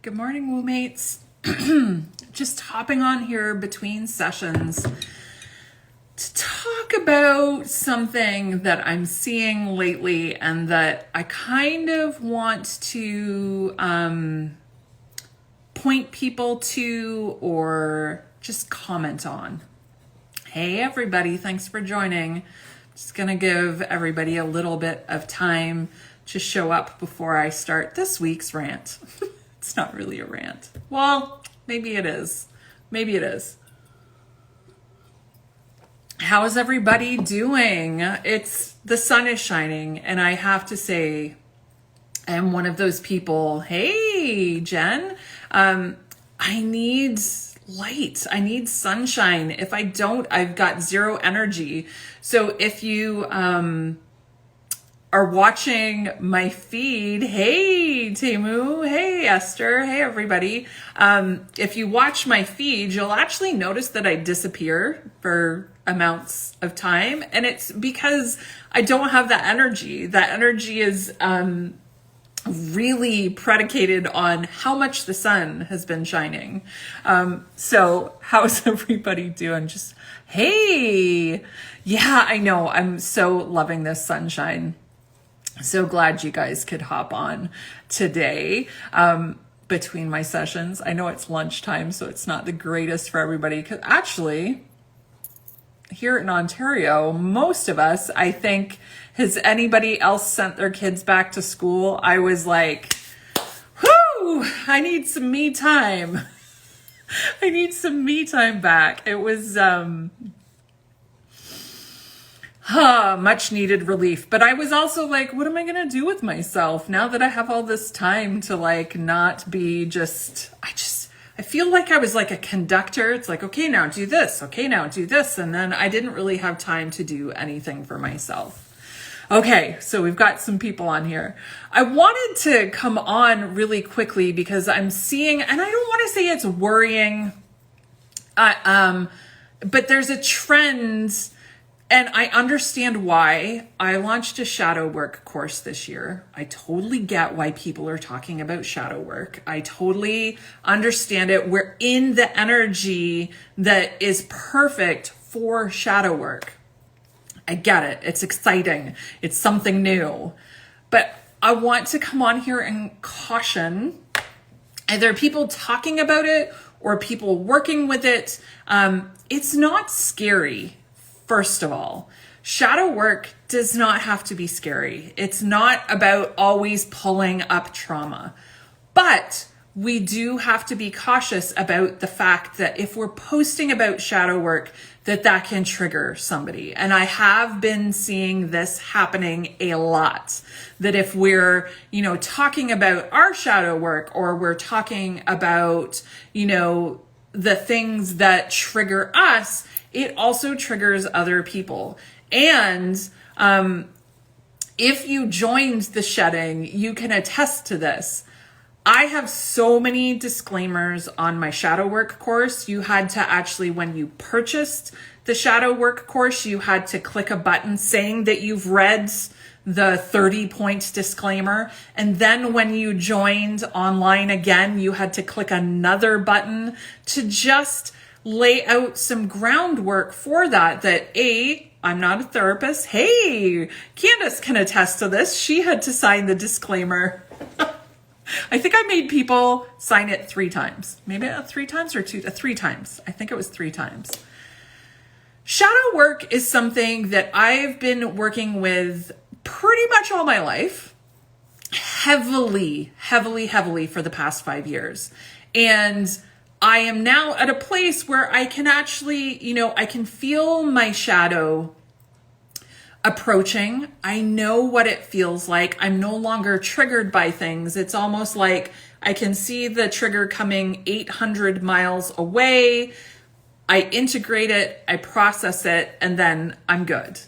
Good morning, woo mates. Just hopping on here between sessions to talk about something that I'm seeing lately and that I kind of want to point people to or just comment on. Hey, everybody, thanks for joining. Just gonna give everybody a little bit of time to show up before I start this week's rant. It's not really a rant. Well, maybe it is. Maybe it is. How is everybody doing? The sun is shining, and I have to say, I am one of those people. Hey, Jen, I need light. I need sunshine. If I don't, I've got zero energy. So if you are watching my feed, hey Temu, hey Esther, hey everybody. If you watch my feed, you'll actually notice that I disappear for amounts of time, and it's because I don't have that energy. That energy is really predicated on how much the sun has been shining. So how's everybody doing? Just, hey, yeah, I know. I'm so loving this sunshine. So glad you guys could hop on today between my sessions. I know it's lunchtime, so it's not the greatest for everybody. Because actually, here in Ontario, most of us, I think, has anybody else sent their kids back to school? I was like, whoo, I need some me time. I need some me time back. It was much needed relief. But I was also like, what am I going to do with myself now that I have all this time to like not be I feel like I was like a conductor. It's like, okay, now do this. Okay, now do this. And then I didn't really have time to do anything for myself. Okay, so we've got some people on here. I wanted to come on really quickly because I'm seeing, and I don't want to say it's worrying, but there's a trend. And I understand why. I launched a shadow work course this year. I totally get why people are talking about shadow work. I totally understand it. We're in the energy that is perfect for shadow work. I get it. It's exciting. It's something new. But I want to come on here and caution either people talking about it or people working with it. It's not scary. First of all, shadow work does not have to be scary. It's not about always pulling up trauma, but we do have to be cautious about the fact that if we're posting about shadow work, that can trigger somebody. And I have been seeing this happening a lot, that if we're, talking about our shadow work, or we're talking about, the things that trigger us, it also triggers other people. And if you joined the shedding, you can attest to this. I have so many disclaimers on my shadow work course. You had to actually, when you purchased the shadow work course, you had to click a button saying that you've read the 30-point disclaimer. And then when you joined online again, you had to click another button to just lay out some groundwork for that I'm not a therapist. Hey, Candace can attest to this. She had to sign the disclaimer. I think I made people sign it 3 times. Maybe 3 times or 3 times. I think it was 3 times. Shadow work is something that I've been working with pretty much all my life. Heavily for the past 5 years. And I am now at a place where I can actually, I can feel my shadow approaching. I know what it feels like. I'm no longer triggered by things. It's almost like I can see the trigger coming 800 miles away. I integrate it, I process it, and then I'm good.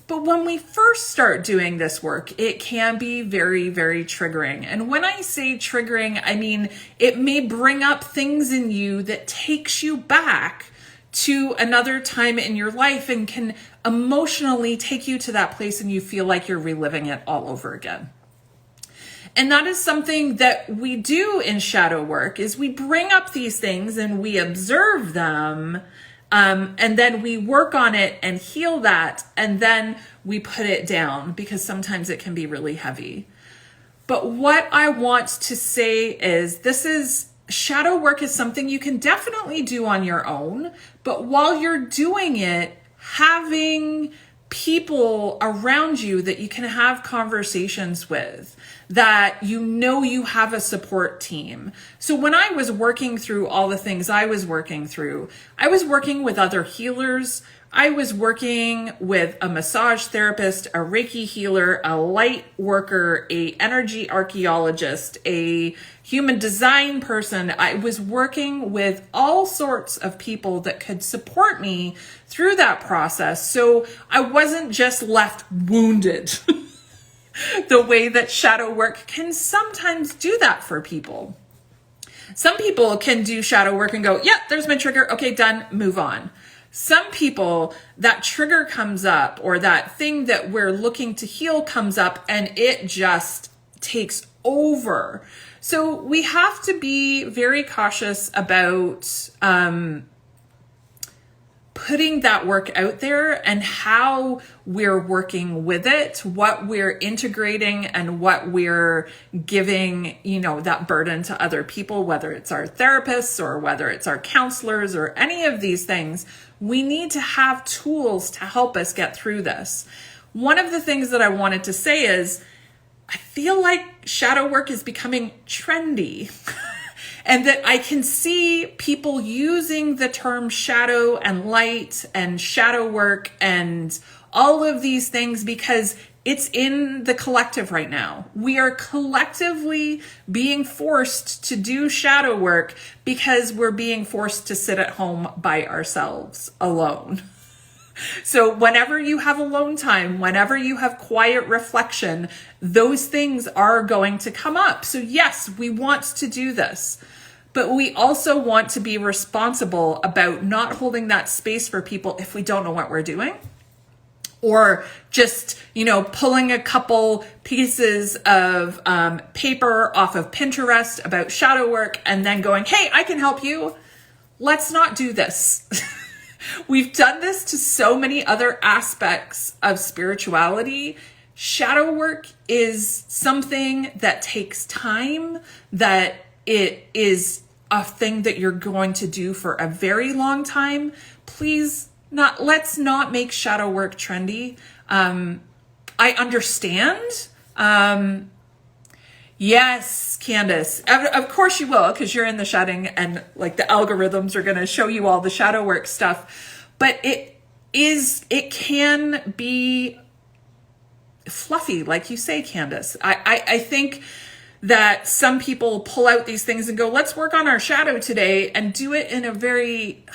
But when we first start doing this work, it can be very, very triggering. And when I say triggering, I mean, it may bring up things in you that takes you back to another time in your life and can emotionally take you to that place and you feel like you're reliving it all over again. And that is something that we do in shadow work, is we bring up these things and we observe them, and then we work on it and heal that, and then we put it down, because sometimes it can be really heavy. But what I want to say is, shadow work is something you can definitely do on your own, but while you're doing it, having people around you that you can have conversations with, that you have a support team. So when I was working through all the things I was working through, I was working with other healers. I was working with a massage therapist, a Reiki healer, a light worker, a energy archaeologist, a human design person. I was working with all sorts of people that could support me through that process. So I wasn't just left wounded the way that shadow work can sometimes do that for people. Some people can do shadow work and go, yep, there's my trigger. Okay, done, move on. Some people, that trigger comes up, or that thing that we're looking to heal comes up, and it just takes over. So we have to be very cautious about putting that work out there, and how we're working with it, what we're integrating, and what we're giving, that burden to other people, whether it's our therapists or whether it's our counselors or any of these things. We need to have tools to help us get through this. One of the things that I wanted to say is, I feel like shadow work is becoming trendy. And that I can see people using the term shadow and light and shadow work and all of these things, because it's in the collective right now. We are collectively being forced to do shadow work because we're being forced to sit at home by ourselves alone. So whenever you have alone time, whenever you have quiet reflection, those things are going to come up. So yes, we want to do this, but we also want to be responsible about not holding that space for people if we don't know what we're doing. Or just, pulling a couple pieces of paper off of Pinterest about shadow work and then going, hey, I can help you. Let's not do this. We've done this to so many other aspects of spirituality. Shadow work is something that takes time, that it is a thing that you're going to do for a very long time. Let's not make shadow work trendy. I understand. Yes, Candace, of course you will, because you're in the shedding, and like the algorithms are going to show you all the shadow work stuff, but it can be fluffy, like you say, Candace. I think that some people pull out these things and go, let's work on our shadow today, and do it in a very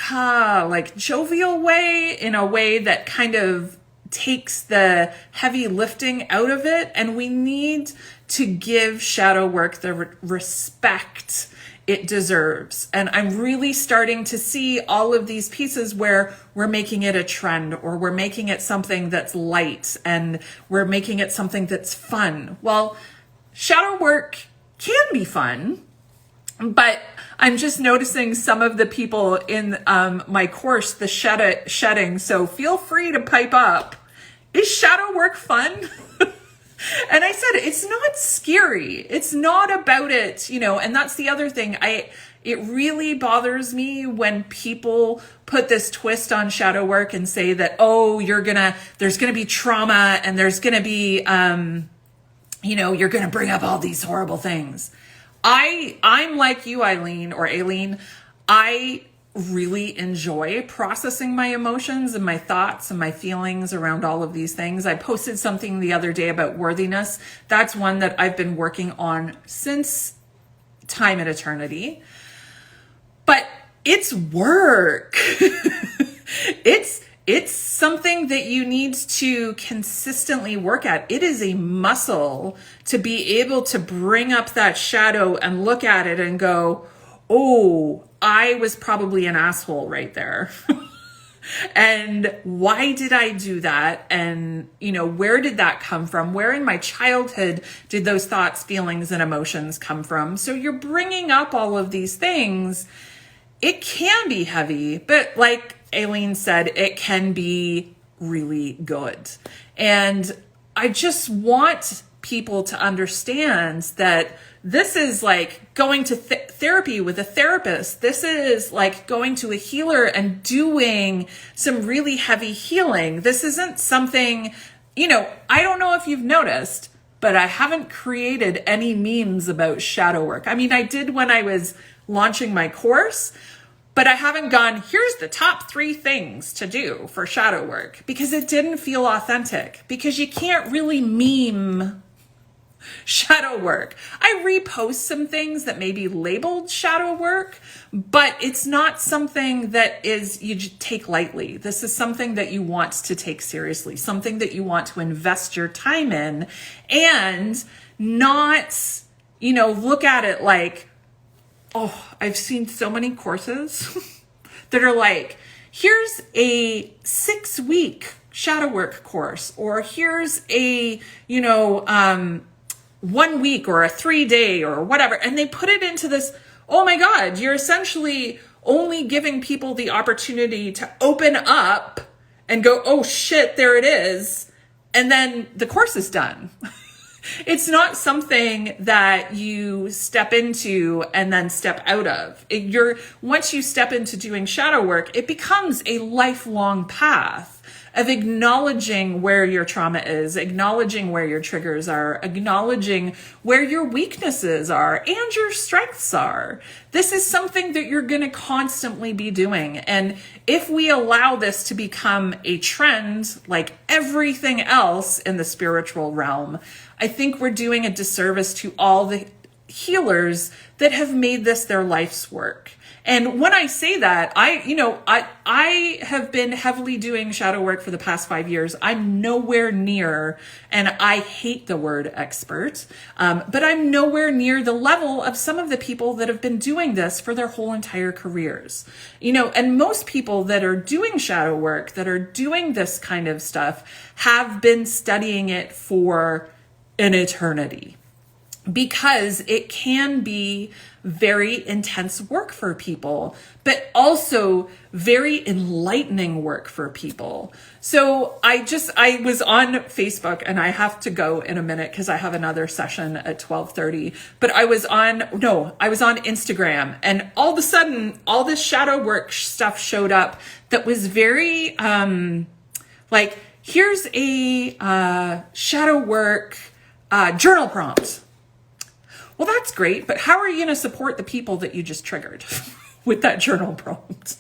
jovial way, in a way that kind of takes the heavy lifting out of it. And we need to give shadow work the respect it deserves. And I'm really starting to see all of these pieces where we're making it a trend, or we're making it something that's light, and we're making it something that's fun. Well, shadow work can be fun, but I'm just noticing some of the people in my course, the shedding, so feel free to pipe up. Is shadow work fun? And I said, it's not scary. It's not about it, and that's the other thing. It really bothers me when people put this twist on shadow work and say that, there's gonna be trauma, and there's gonna be, you're gonna bring up all these horrible things. I'm like you, Aileen. I really enjoy processing my emotions and my thoughts and my feelings around all of these things. I posted something the other day about worthiness. That's one that I've been working on since time and eternity. But it's work. It's something that you need to consistently work at. It is a muscle to be able to bring up that shadow and look at it and go, oh, I was probably an asshole right there. And why did I do that? And, where did that come from? Where in my childhood did those thoughts, feelings, and emotions come from? So you're bringing up all of these things. It can be heavy, but like Aileen said, it can be really good. And I just want people to understand that this is like going to therapy with a therapist. This is like going to a healer and doing some really heavy healing. This isn't something, I don't know if you've noticed, but I haven't created any memes about shadow work. I mean, I did when I was launching my course, but I haven't gone, here's the top 3 things to do for shadow work, because it didn't feel authentic, because you can't really meme shadow work. I repost some things that may be labeled shadow work, but it's not something that you take lightly. This is something that you want to take seriously, something that you want to invest your time in, and not, look at it like, oh, I've seen so many courses that are like, here's a 6-week shadow work course, or here's a, 1 week or a 3-day or whatever. And they put it into this, oh my God, you're essentially only giving people the opportunity to open up and go, oh shit, there it is. And then the course is done. It's not something that you step into and then step out of. Once you step into doing shadow work, it becomes a lifelong path of acknowledging where your trauma is, acknowledging where your triggers are, acknowledging where your weaknesses are and your strengths are. This is something that you're going to constantly be doing. And if we allow this to become a trend, like everything else in the spiritual realm, I think we're doing a disservice to all the healers that have made this their life's work. And when I say that, I have been heavily doing shadow work for the past 5 years. I'm nowhere near, and I hate the word expert, but I'm nowhere near the level of some of the people that have been doing this for their whole entire careers. And most people that are doing shadow work, that are doing this kind of stuff, have been studying it for an eternity, because it can be very intense work for people, but also very enlightening work for people. So I was on Facebook, and I have to go in a minute because I have another session at 12:30, but I was on Instagram, and all of a sudden all this shadow work stuff showed up that was very, like, here's a shadow work journal prompt. Well, that's great, but how are you going to support the people that you just triggered with that journal prompt?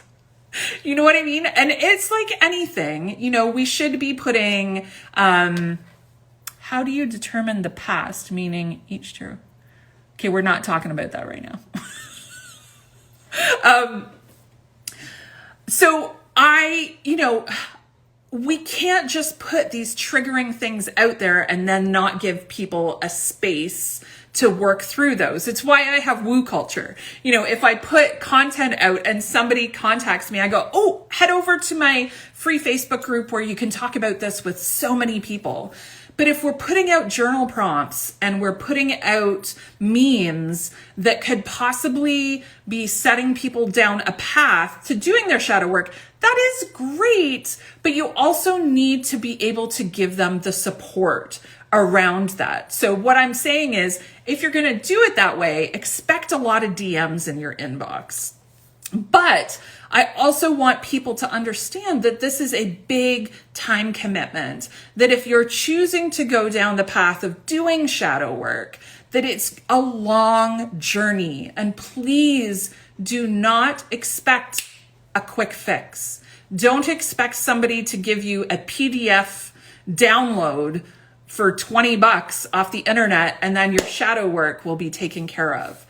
You know what I mean? And it's like anything, we should be putting, how do you determine the past, meaning each true? Okay, we're not talking about that right now. So we can't just put these triggering things out there and then not give people a space to work through those. It's why I have woo culture. If I put content out and somebody contacts me, I go, oh, head over to my free Facebook group where you can talk about this with so many people. But if we're putting out journal prompts and we're putting out memes that could possibly be setting people down a path to doing their shadow work, that is great. But you also need to be able to give them the support around that. So what I'm saying is, if you're going to do it that way, expect a lot of DMs in your inbox. But I also want people to understand that this is a big time commitment, that if you're choosing to go down the path of doing shadow work, that it's a long journey. And please do not expect a quick fix. Don't expect somebody to give you a PDF download for $20 off the internet and then your shadow work will be taken care of.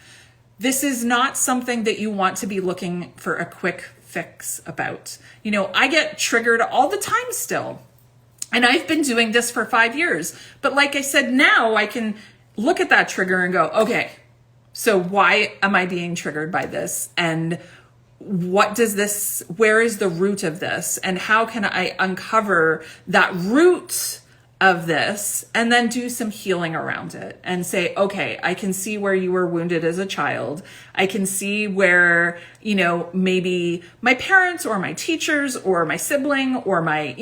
This is not something that you want to be looking for a quick fix about. I get triggered all the time still. And I've been doing this for 5 years. But like I said, now I can look at that trigger and go, okay, so why am I being triggered by this? And where is the root of this? And how can I uncover that root of this and then do some healing around it and say, okay, I can see where you were wounded as a child. I can see where, maybe my parents or my teachers or my sibling or my,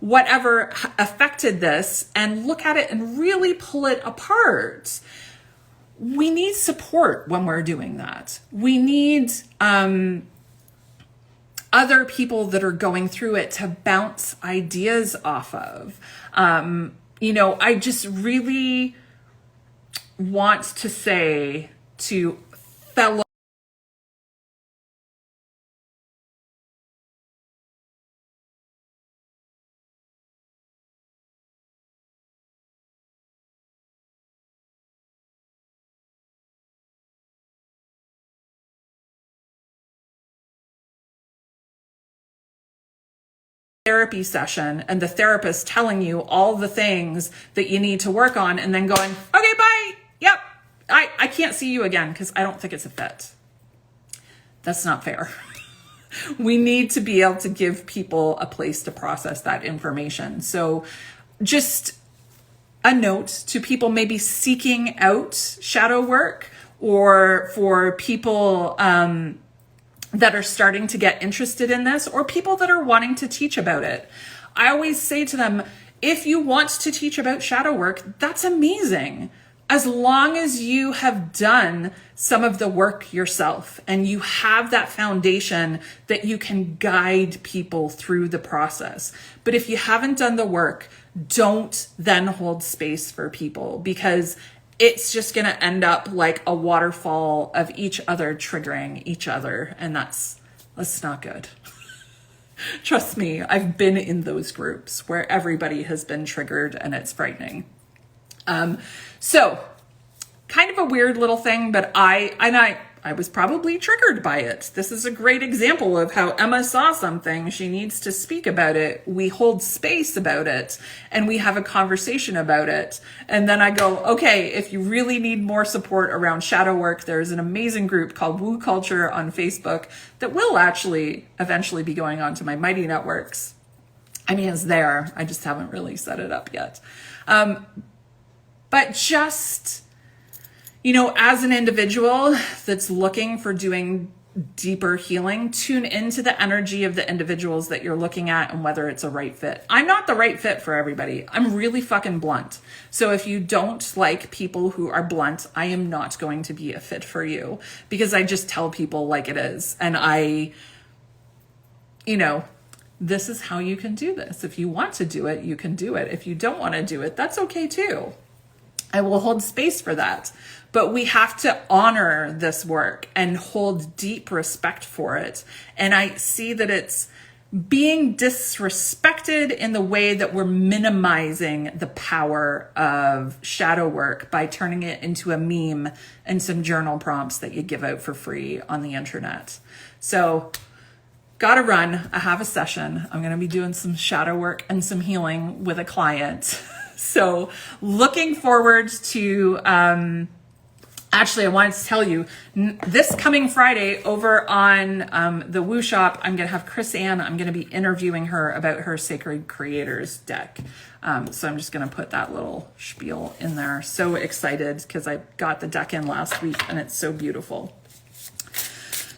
whatever affected this, and look at it and really pull it apart. We need support when we're doing that. We need, other people that are going through it to bounce ideas off of. I just really want to say to fellow therapy session and the therapist telling you all the things that you need to work on and then going, okay, bye. Yep. I can't see you again because I don't think it's a fit. That's not fair. We need to be able to give people a place to process that information. So just a note to people maybe seeking out shadow work, or for people that are starting to get interested in this, or people that are wanting to teach about it. I always say to them, if you want to teach about shadow work, that's amazing. As long as you have done some of the work yourself and you have that foundation that you can guide people through the process. But if you haven't done the work, don't then hold space for people, because it's just going to end up like a waterfall of each other triggering each other. And that's not good. Trust me, I've been in those groups where everybody has been triggered and it's frightening. So kind of a weird little thing, but I was probably triggered by it. This is a great example of how Emma saw something. She needs to speak about it. We hold space about it and we have a conversation about it. And then I go, okay, if you really need more support around shadow work, there's an amazing group called Woo Culture on Facebook that will actually eventually be going on to my Mighty Networks. I mean, it's there. I just haven't really set it up yet. But just, as an individual that's looking for doing deeper healing, tune into the energy of the individuals that you're looking at and whether it's a right fit. I'm not the right fit for everybody. I'm really fucking blunt. So if you don't like people who are blunt, I am not going to be a fit for you, because I just tell people like it is. And this is how you can do this. If you want to do it, you can do it. If you don't want to do it, that's okay too. I will hold space for that. But we have to honor this work and hold deep respect for it. And I see that it's being disrespected in the way that we're minimizing the power of shadow work by turning it into a meme and some journal prompts that you give out for free on the internet. So gotta run. I have a session. I'm going to be doing some shadow work and some healing with a client. So looking forward to, actually, I wanted to tell you, this coming Friday over on the Woo Shop, I'm going to have Chris Ann. I'm going to be interviewing her about her Sacred Creators deck. So I'm just going to put that little spiel in there. So excited because I got the deck in last week and it's so beautiful.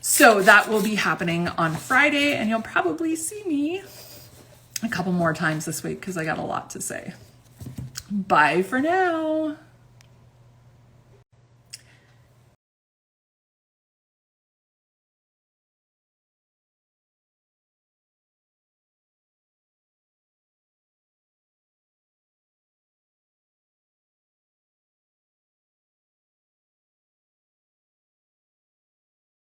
So that will be happening on Friday, and you'll probably see me a couple more times this week because I got a lot to say. Bye for now.